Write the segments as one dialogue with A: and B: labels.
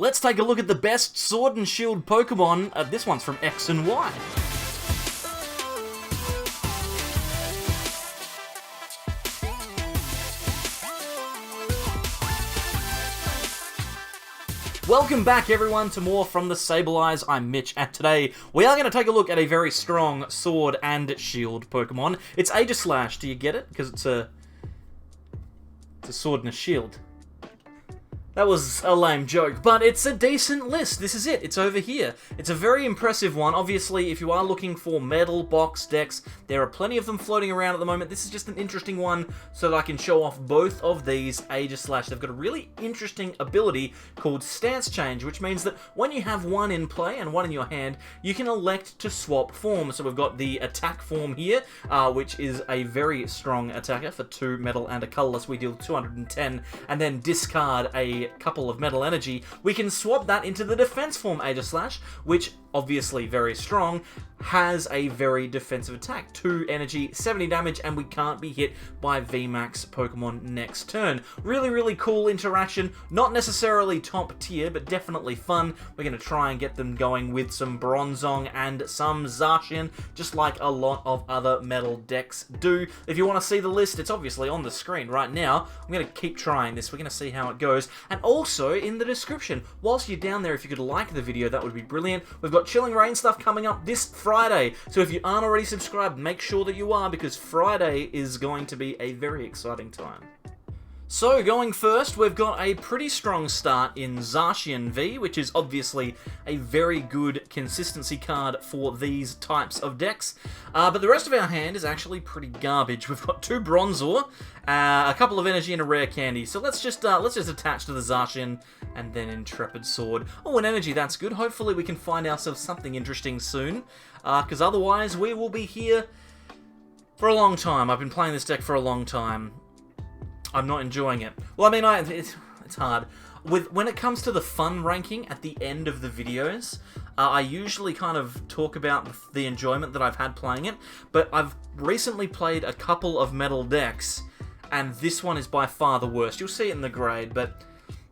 A: Let's take a look at the best Sword and Shield Pokemon. This one's from X and Y. Welcome back everyone to more from the Sableyes. I'm Mitch, and today we are going to take a look at a very strong Sword and Shield Pokemon. It's Aegislash. Do you get it? Because it's a sword and a shield. That was a lame joke, but it's a decent list. This is it. It's over here. It's a very impressive one. Obviously, if you are looking for metal box decks, there are plenty of them floating around at the moment. This is just an interesting one so that I can show off both of these Aegislash. They've got a really interesting ability called Stance Change, which means that when you have one in play and one in your hand, you can elect to swap forms. So we've got the attack form here, which is a very strong attacker for 2 metal and a colorless. We deal 210 and then discard a couple of metal energy. We can swap that into the defense form Aegislash, which obviously very strong, has a very defensive attack. 2 energy, 70 damage, and we can't be hit by VMAX Pokemon next turn. Really cool interaction. Not necessarily top tier, but definitely fun. We're going to try and get them going with some Bronzong and some Zacian, just like a lot of other metal decks do. If you want to see the list, it's obviously on the screen right now. I'm going to keep trying this. We're going to see how it goes. And also, in the description, whilst you're down there, if you could like the video, that would be brilliant. We've got Chilling Rain stuff coming up this Friday, so if you aren't already subscribed, make sure that you are, because Friday is going to be a very exciting time. So, going first, we've got a pretty strong start in Zacian V, which is obviously a very good consistency card for these types of decks. But the rest of our hand is actually pretty garbage. We've got 2 Bronzor, a couple of energy, and a Rare Candy. So let's just attach to the Zacian, and then Intrepid Sword. Oh, an energy, that's good. Hopefully we can find ourselves something interesting soon, because otherwise we will be here for a long time. I've been playing this deck for a long time. I'm not enjoying it. Well, I mean, it's hard. When it comes to the fun ranking at the end of the videos, I usually kind of talk about the enjoyment that I've had playing it, but I've recently played a couple of metal decks, and this one is by far the worst. You'll see it in the grade, but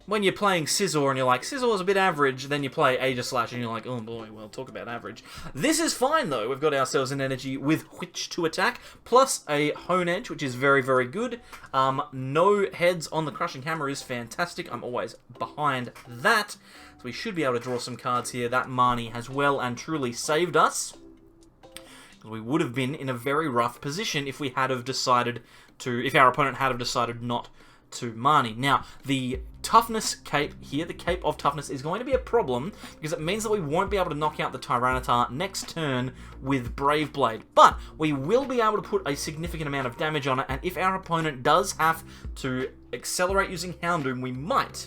A: when you're playing Scizor and you're like, Scizzor's a bit average, then you play Aegislash and you're like, oh boy, well, talk about average. This is fine, though. We've got ourselves an energy with which to attack, plus a Honedge, which is very good. No heads on the Crushing Hammer is fantastic. I'm always behind that. So we should be able to draw some cards here. That Marnie has well and truly saved us. We would have been in a very rough position if we had have decided to, if our opponent had have decided not to Marnie. Now, the Toughness cape here, the Cape of Toughness, is going to be a problem because it means that we won't be able to knock out the Tyranitar next turn with Brave Blade, but we will be able to put a significant amount of damage on it, and if our opponent does have to accelerate using Houndoom, we might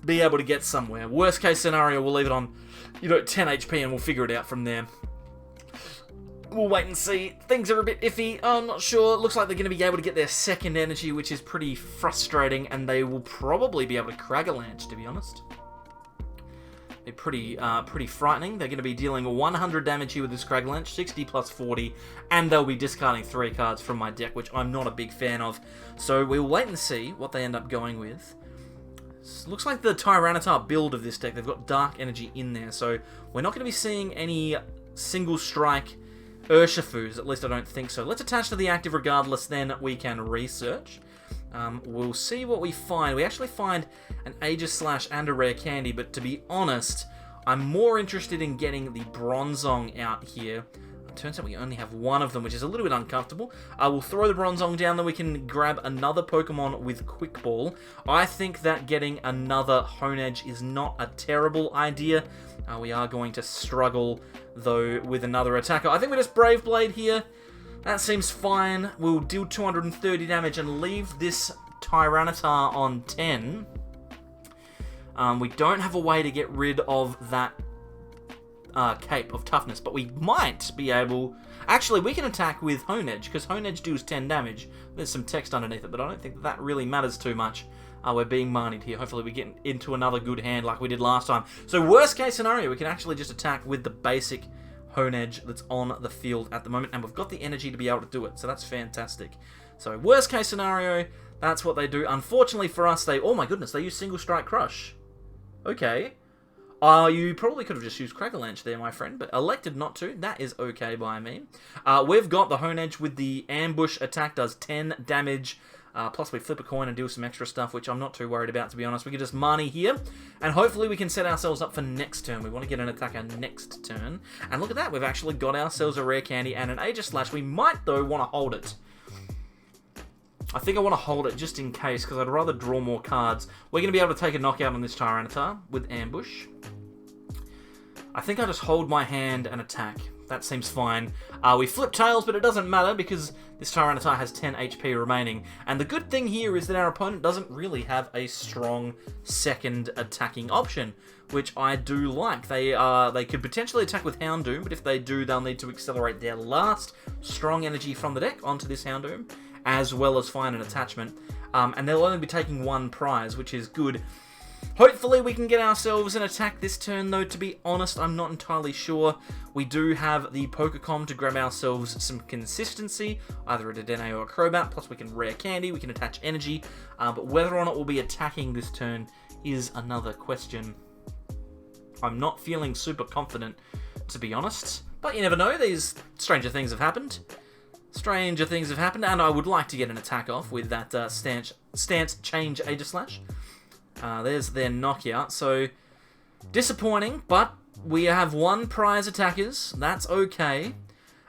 A: be able to get somewhere. Worst case scenario, we'll leave it on, 10 HP and we'll figure it out from there. We'll wait and see. Things are a bit iffy. I'm not sure. It looks like they're going to be able to get their second energy, which is pretty frustrating, and they will probably be able to Cragalanche, to be honest. They're pretty frightening. They're going to be dealing 100 damage here with this Cragalanche, 60 plus 40, and they'll be discarding 3 cards from my deck, which I'm not a big fan of. So we'll wait and see what they end up going with. Looks like the Tyranitar build of this deck, they've got Dark Energy in there, so we're not going to be seeing any single strike Urshifus, at least I don't think so. Let's attach to the active regardless, then we can research. We'll see what we find. We actually find an Aegislash and a Rare Candy, but to be honest, I'm more interested in getting the Bronzong out here. It turns out we only have one of them, which is a little bit uncomfortable. I will throw the Bronzong down, then we can grab another Pokemon with Quick Ball. I think that getting another Honedge is not a terrible idea. We are going to struggle, though, with another attacker. I think we just Brave Blade here. That seems fine. We'll deal 230 damage and leave this Tyranitar on 10. We don't have a way to get rid of that Cape of Toughness, but we might be able... Actually, we can attack with Honedge, because Honedge deals 10 damage. There's some text underneath it, but I don't think that really matters too much. We're being Marnied here. Hopefully we get into another good hand like we did last time. So worst case scenario, we can actually just attack with the basic Honedge that's on the field at the moment, and we've got the energy to be able to do it, so that's fantastic. So worst case scenario, that's what they do. Unfortunately for us, oh my goodness, they use Single Strike Crush. Okay. You probably could have just used Crackerlanch there, my friend, but elected not to. That is okay by me. We've got the Honedge with the ambush attack, does 10 damage. Plus we flip a coin and do some extra stuff, which I'm not too worried about, to be honest. We can just Marnie here, and hopefully we can set ourselves up for next turn. We want to get an attacker next turn. And look at that, we've actually got ourselves a Rare Candy and an Aegislash. We might, though, want to hold it. I think I want to hold it just in case, because I'd rather draw more cards. We're going to be able to take a knockout on this Tyranitar with ambush. I think I just hold my hand and attack. That seems fine. We flip tails, but it doesn't matter because this Tyranitar has 10 HP remaining. And the good thing here is that our opponent doesn't really have a strong second attacking option, which I do like. They could potentially attack with Houndoom, but if they do, they'll need to accelerate their last strong energy from the deck onto this Houndoom, as well as find an attachment. And they'll only be taking one prize, which is good. Hopefully we can get ourselves an attack this turn, though, to be honest, I'm not entirely sure. We do have the Pokémon to grab ourselves some consistency, either a Dedenne or a Crobat, plus we can Rare Candy, we can attach energy, but whether or not we'll be attacking this turn is another question. I'm not feeling super confident, to be honest, but you never know, these stranger things have happened. Stranger things have happened, and I would like to get an attack off with that stance change Aegislash. There's their knockout, so disappointing, but we have one prize attackers, that's okay.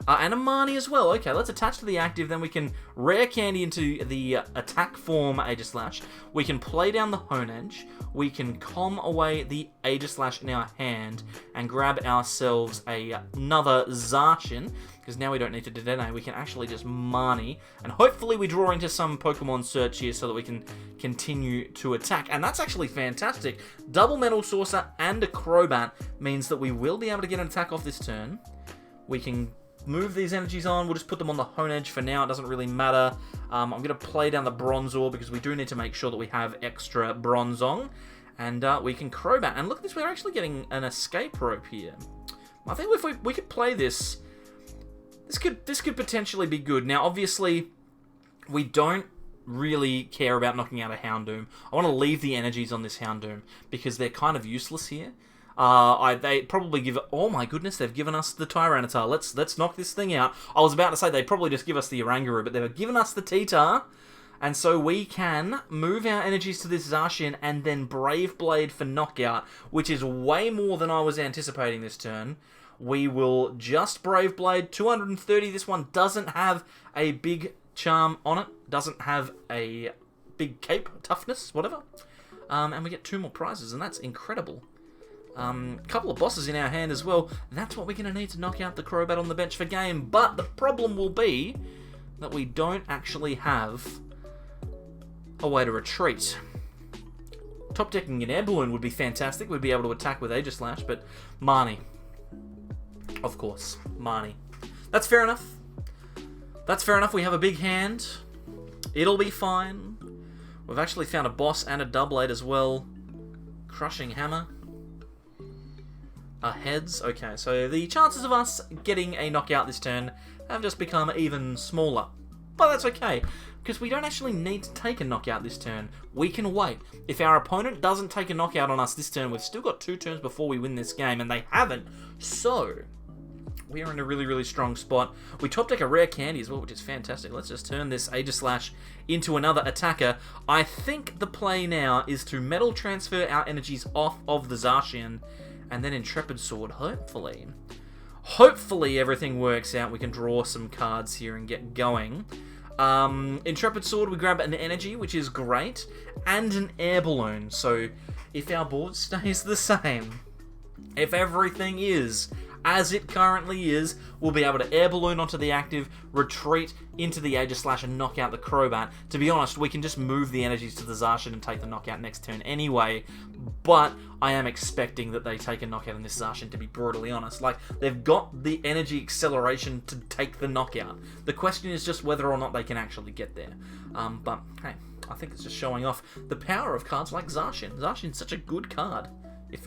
A: And a Marnie as well. Okay, let's attach to the active, then we can Rare Candy into the attack form Aegislash. We can play down the Honedge. We can calm away the Aegislash in our hand and grab ourselves another Zacian, because now we don't need to Dedenne. We can actually just Marnie, and hopefully we draw into some Pokemon search here so that we can continue to attack. And that's actually fantastic. Double Metal Saucer and a Crobat means that we will be able to get an attack off this turn. We can move these energies on. We'll just put them on the Honedge for now. It doesn't really matter. I'm going to play down the Bronzor because we do need to make sure that we have extra Bronzong. And we can Crobat. And look at this, we're actually getting an escape rope here. I think if we could play this, this could potentially be good. Now, obviously, we don't really care about knocking out a Houndoom. I want to leave the energies on this Houndoom because they're kind of useless here. They probably give... Oh my goodness, they've given us the Tyranitar. Let's knock this thing out. I was about to say they'd probably just give us the Oranguru, but they've given us the T-Tar. And so we can move our energies to this Zacian and then Brave Blade for knockout, which is way more than I was anticipating this turn. We will just Brave Blade, 230. This one doesn't have a big charm on it. Doesn't have a big cape, toughness, whatever. And we get 2 more prizes, and that's incredible. Couple of bosses in our hand as well. That's what we're going to need to knock out the Crobat on the bench for game. But the problem will be that we don't actually have a way to retreat. Top decking an Air Balloon would be fantastic. We'd be able to attack with Aegislash, but Marnie. Of course, Marnie. That's fair enough. That's fair enough. We have a big hand. It'll be fine. We've actually found a boss and a Doublade as well. Crushing Hammer. Heads. Okay, so the chances of us getting a knockout this turn have just become even smaller. But that's okay, because we don't actually need to take a knockout this turn. We can wait. If our opponent doesn't take a knockout on us this turn, we've still got 2 turns before we win this game, and they haven't. So, we are in a really, really strong spot. We top deck a Rare Candy as well, which is fantastic. Let's just turn this Aegislash into another attacker. I think the play now is to Metal Transfer our energies off of the Zacian, and then Intrepid Sword, hopefully. Hopefully everything works out. We can draw some cards here and get going. Intrepid Sword, we grab an energy, which is great, and an Air Balloon. So if our board stays the same, if everything is as it currently is, we'll be able to Air Balloon onto the active, retreat into the Aegislash and knock out the Crobat. To be honest, we can just move the energies to the Zacian and take the knockout next turn anyway, but I am expecting that they take a knockout on this Zacian, to be brutally honest. Like, they've got the energy acceleration to take the knockout. The question is just whether or not they can actually get there. But, hey, I think it's just showing off the power of cards like Zacian. Zacian's such a good card,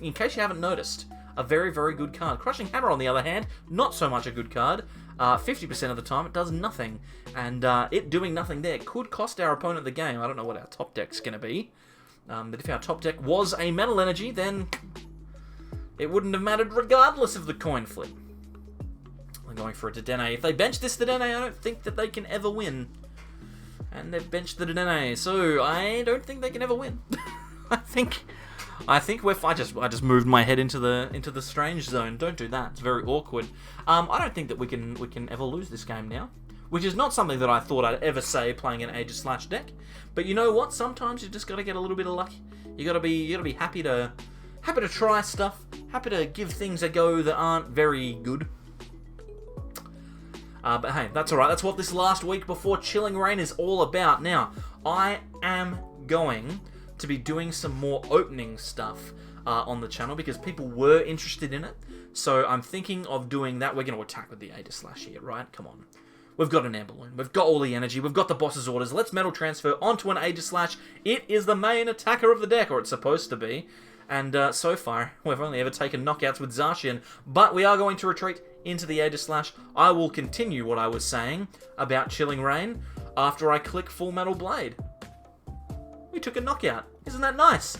A: in case you haven't noticed. A very, very good card. Crushing Hammer, on the other hand, not so much a good card. 50% of the time, it does nothing. And it doing nothing there could cost our opponent the game. I don't know what our top deck's going to be. that if our top deck was a Metal Energy, then it wouldn't have mattered regardless of the coin flip. I'm going for a Dedenne. If they bench this Dedenne, I don't think that they can ever win. And they've benched the Dedenne, so I don't think they can ever win. I think I just moved my head into the strange zone. Don't do that. It's very awkward. I don't think that we can ever lose this game now, which is not something that I thought I'd ever say playing an Aegislash deck. But you know what? Sometimes you just got to get a little bit of luck. You got to be happy to try stuff, happy to give things a go that aren't very good. But hey, that's alright. That's what this last week before Chilling Reign is all about. Now, I am going to be doing some more opening stuff on the channel because people were interested in it. So I'm thinking of doing that. We're going to attack with the Aegislash here, right? Come on. We've got an air balloon. We've got all the energy. We've got the boss's orders. Let's metal transfer onto an Aegislash. It is the main attacker of the deck, or it's supposed to be. And so far, we've only ever taken knockouts with Zacian, but we are going to retreat into the Aegislash. I will continue what I was saying about Chilling Reign after I click Full Metal Blade. We took a knockout. Isn't that nice?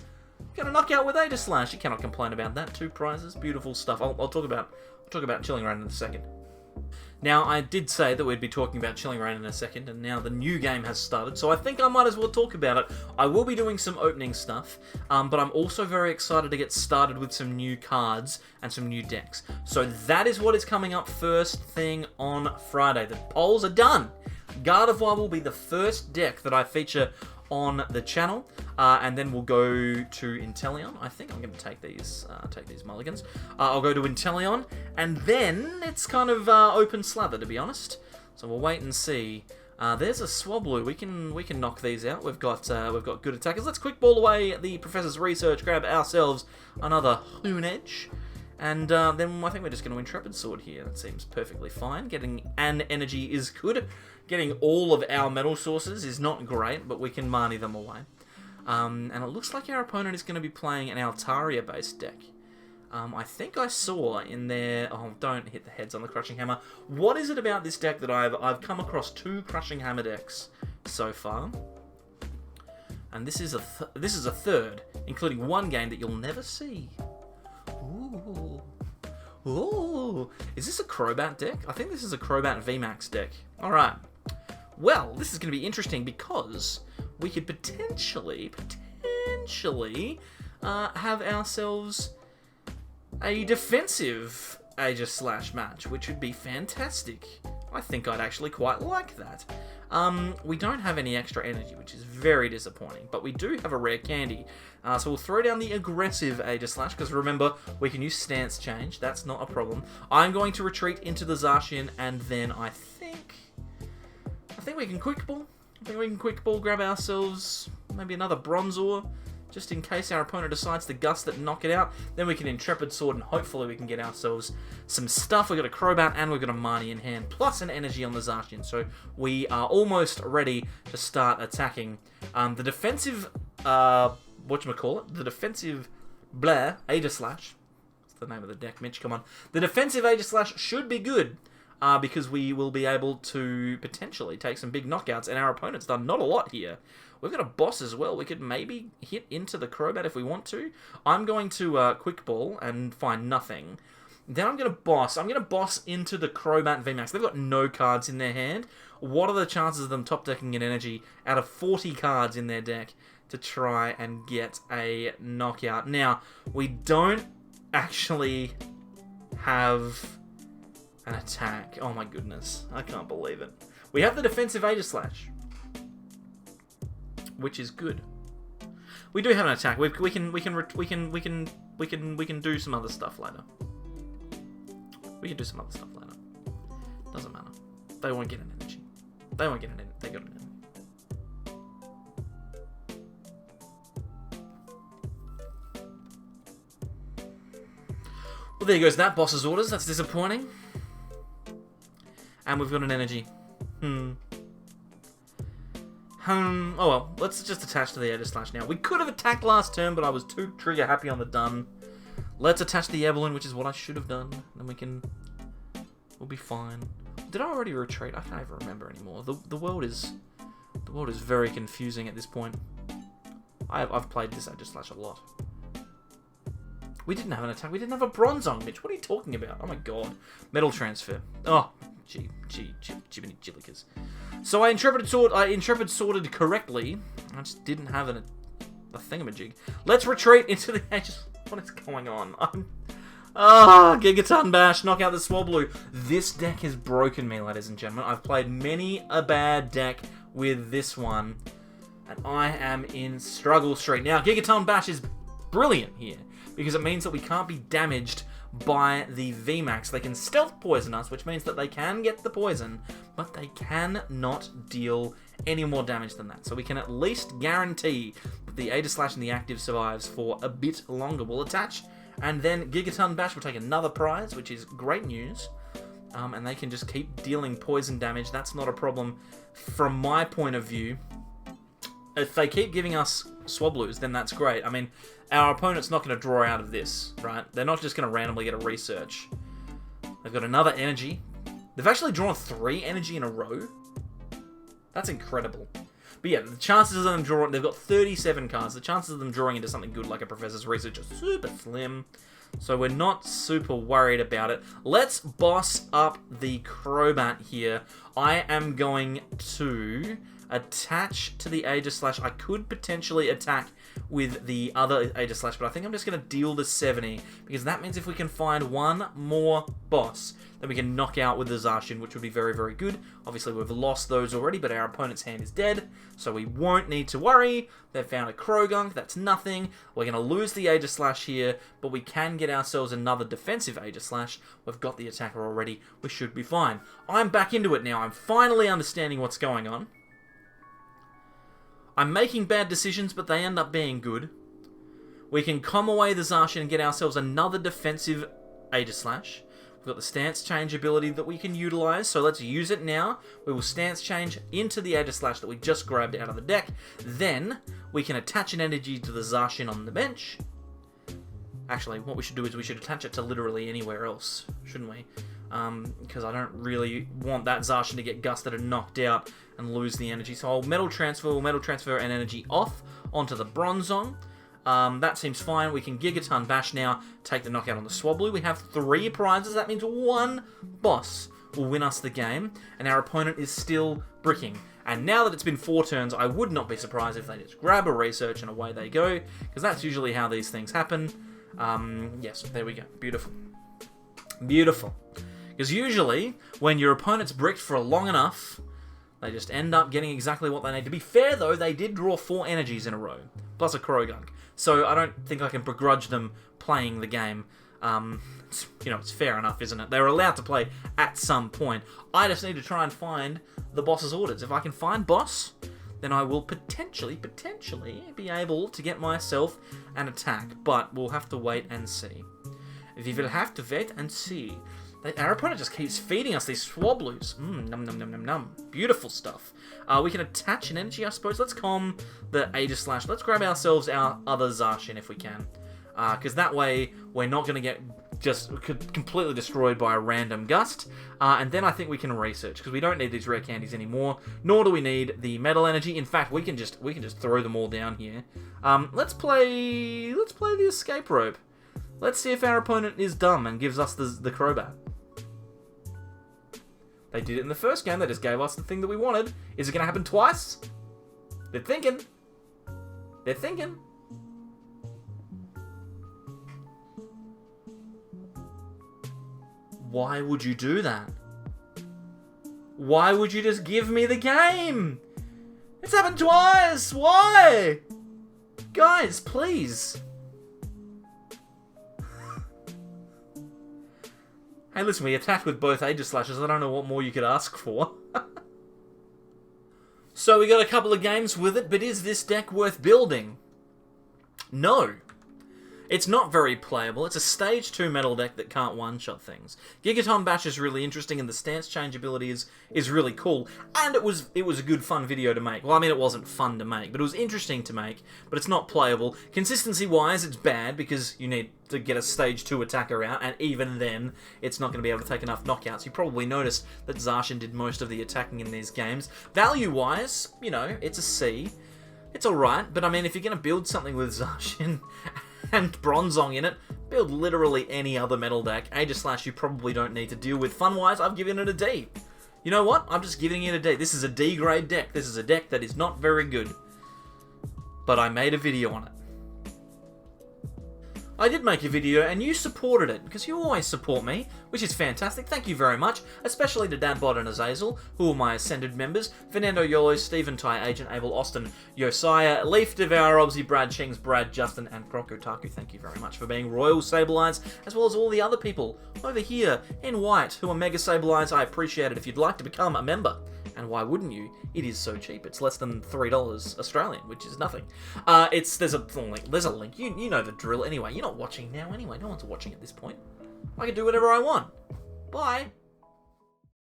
A: Got a knockout with Aegislash. You cannot complain about that. 2 prizes. Beautiful stuff. I'll talk about Chilling Reign in a second. Now, I did say that we'd be talking about Chilling Reign in a second, and now the new game has started, so I think I might as well talk about it. I will be doing some opening stuff, but I'm also very excited to get started with some new cards and some new decks. So that is what is coming up first thing on Friday. The polls are done. Gardevoir will be the first deck that I feature on the channel, and then we'll go to Inteleon. I think I'm going to take these mulligans. I'll go to Inteleon, and then it's kind of open slather, to be honest. So we'll wait and see. There's a Swablu. We can knock these out. We've got good attackers. Let's quick ball away the Professor's research. Grab ourselves another Honedge. And then I think we're just going to Intrepid Sword here. That seems perfectly fine. Getting an energy is good. Getting all of our metal sources is not great, but we can Marnie them away. And it looks like our opponent is going to be playing an Altaria-based deck. I think I saw in there... Oh, don't hit the heads on the Crushing Hammer. What is it about this deck that I've come across 2 Crushing Hammer decks so far? And this is a third, including one game that you'll never see. Ooh. Ooh. Is this a Crobat deck? I think this is a Crobat VMAX deck. Alright. Well, this is going to be interesting because we could potentially have ourselves a defensive Aegislash match, which would be fantastic. I think I'd actually quite like that. We don't have any extra energy, which is very disappointing, but we do have a Rare Candy. So we'll throw down the aggressive Aegislash, because remember, we can use stance change. That's not a problem. I'm going to retreat into the Zacian, and then I think we can quick ball. I think we can quick ball, grab ourselves maybe another Bronzor, just in case our opponent decides to gust it and knock it out. Then we can Intrepid Sword, and hopefully we can get ourselves some stuff. We've got a Crobat, and we've got a Marnie in hand, plus an energy on the Zacian. So we are almost ready to start attacking. The defensive, whatchamacallit? The defensive Aegislash. That's the name of the deck, Mitch, come on. The defensive Aegislash should be good. Because we will be able to potentially take some big knockouts, and our opponent's done not a lot here. We've got a boss as well. We could maybe hit into the Crobat if we want to. I'm going to quick ball and find nothing. Then I'm going to boss. I'm going to boss into the Crobat VMAX. They've got no cards in their hand. What are the chances of them top decking an energy out of 40 cards in their deck to try and get a knockout? Now, we don't actually have an attack. Oh my goodness, I can't believe it. We have the defensive Aegislash, which is good. We do have an attack. We can do some other stuff later. We can do some other stuff later. Doesn't matter. They won't get an energy. They won't get an energy. They got an energy. Well, there goes that boss's orders. That's disappointing. And we've got an energy. Oh well, let's just attach to the Aegislash now. We could have attacked last turn, but I was too trigger happy on the done. Let's attach the air balloon, which is what I should have done. Then we'll be fine. Did I already retreat? I can't even remember anymore. The world is very confusing at this point. I've played this Aegislash a lot. We didn't have an attack. We didn't have a Bronzong, Mitch. What are you talking about? Oh my god. Metal transfer. Oh, jibbity jillikers. So I intrepid sorted correctly. I just didn't have a thingamajig. Let's retreat into the Aegis. What is going on? Gigaton Bash, knock out the Swablu. This deck has broken me, ladies and gentlemen. I've played many a bad deck with this one, and I am in struggle street. Now, Gigaton Bash is brilliant here, because it means that we can't be damaged by the VMAX. They can stealth poison us, which means that they can get the poison, but they cannot deal any more damage than that. So we can at least guarantee that the Aegislash and the active survives for a bit longer. We'll attach, and then Gigaton Bash will take another prize, which is great news. And they can just keep dealing poison damage. That's not a problem from my point of view. If they keep giving us Swablus, then that's great. I mean, our opponent's not going to draw out of this, right? They're not just going to randomly get a research. They've got another energy. They've actually drawn 3 energy in a row. That's incredible. But yeah, the chances of them drawing... They've got 37 cards. The chances of them drawing into something good like a Professor's Research are super slim. So we're not super worried about it. Let's boss up the Crobat here. I am going to attach to the Aegislash. I could potentially attack with the other Aegislash, but I think I'm just going to deal the 70, because that means if we can find one more boss, then we can knock out with the Zacian, which would be very, very good. Obviously, we've lost those already, but our opponent's hand is dead, so we won't need to worry. They've found a Krogunk, that's nothing. We're going to lose the Aegislash here, but we can get ourselves another defensive Aegislash. We've got the attacker already. We should be fine. I'm back into it now. I'm finally understanding what's going on. I'm making bad decisions, but they end up being good. We can calm away the Zacian and get ourselves another defensive Aegislash. We've got the stance change ability that we can utilize, so let's use it now. We will stance change into the Aegislash that we just grabbed out of the deck. Then, we can attach an energy to the Zacian on the bench. Actually, what we should do is we should attach it to literally anywhere else, shouldn't we? Because I don't really want that Zacian to get gusted and knocked out and lose the energy. So I'll Metal Transfer and energy off onto the Bronzong. That seems fine. We can Gigaton Bash now, take the knockout on the Swablu. We have 3 prizes. That means one boss will win us the game, and our opponent is still bricking. And now that it's been 4 turns, I would not be surprised if they just grab a research and away they go, because that's usually how these things happen. Yes, there we go. Beautiful. Beautiful. Because usually, when your opponent's bricked for long enough, they just end up getting exactly what they need. To be fair, though, they did draw 4 energies in a row, plus a Krogunk. So I don't think I can begrudge them playing the game. It's fair enough, isn't it? They were allowed to play at some point. I just need to try and find the boss's orders. If I can find boss, then I will potentially be able to get myself an attack. But we'll have to wait and see. We will have to wait and see. Our opponent just keeps feeding us these Swablus. Num num num num num. Beautiful stuff. We can attach an energy, I suppose. Let's calm the Aegislash. Let's grab ourselves our other Zacian if we can. Because that way, we're not going to get just completely destroyed by a random gust. And then I think we can research, because we don't need these rare candies anymore. Nor do we need the metal energy. In fact, we can just throw them all down here. Let's play the escape rope. Let's see if our opponent is dumb and gives us the Crobat. They did it in the first game. They just gave us the thing that we wanted. Is it going to happen twice? They're thinking. They're thinking. Why would you do that? Why would you just give me the game? It's happened twice. Why? Guys, please. Hey, listen, we attacked with both Aegislashes. I don't know what more you could ask for. So we got a couple of games with it, but is this deck worth building? No. It's not very playable. It's a stage 2 metal deck that can't one-shot things. Gigaton Bash is really interesting, and the stance change ability is really cool. And it was a good fun video to make. Well, I mean, it wasn't fun to make, but it was interesting to make. But it's not playable. Consistency-wise, it's bad, because you need to get a stage 2 attacker out, and even then, it's not going to be able to take enough knockouts. You probably noticed that Zacian did most of the attacking in these games. Value-wise, it's a C. It's alright, but I mean, if you're going to build something with Zacian and Bronzong in it, build literally any other metal deck. Aegislash you probably don't need to deal with. Fun-wise, I've given it a D. You know what? I'm just giving it a D. This is a D grade deck. This is a deck that is not very good. But I made a video on it. I did make a video and you supported it, because you always support me, which is fantastic. Thank you very much, especially to Dadbot and Azazel, who are my Ascended members, Fernando Yolo, Stephen Ty, Agent Abel, Austin, Josiah, Leaf Devour, Obsy, Brad Chings, Brad, Justin, and Crocotaku. Thank you very much for being Royal Sableyes, as well as all the other people over here in white who are Mega Sableyes. I appreciate it. If you'd like to become a member, and why wouldn't you? It is so cheap. It's less than $3 Australian, which is nothing. There's a link. There's a link. You know the drill. Anyway, you're not watching now anyway. No one's watching at this point. I can do whatever I want. Bye.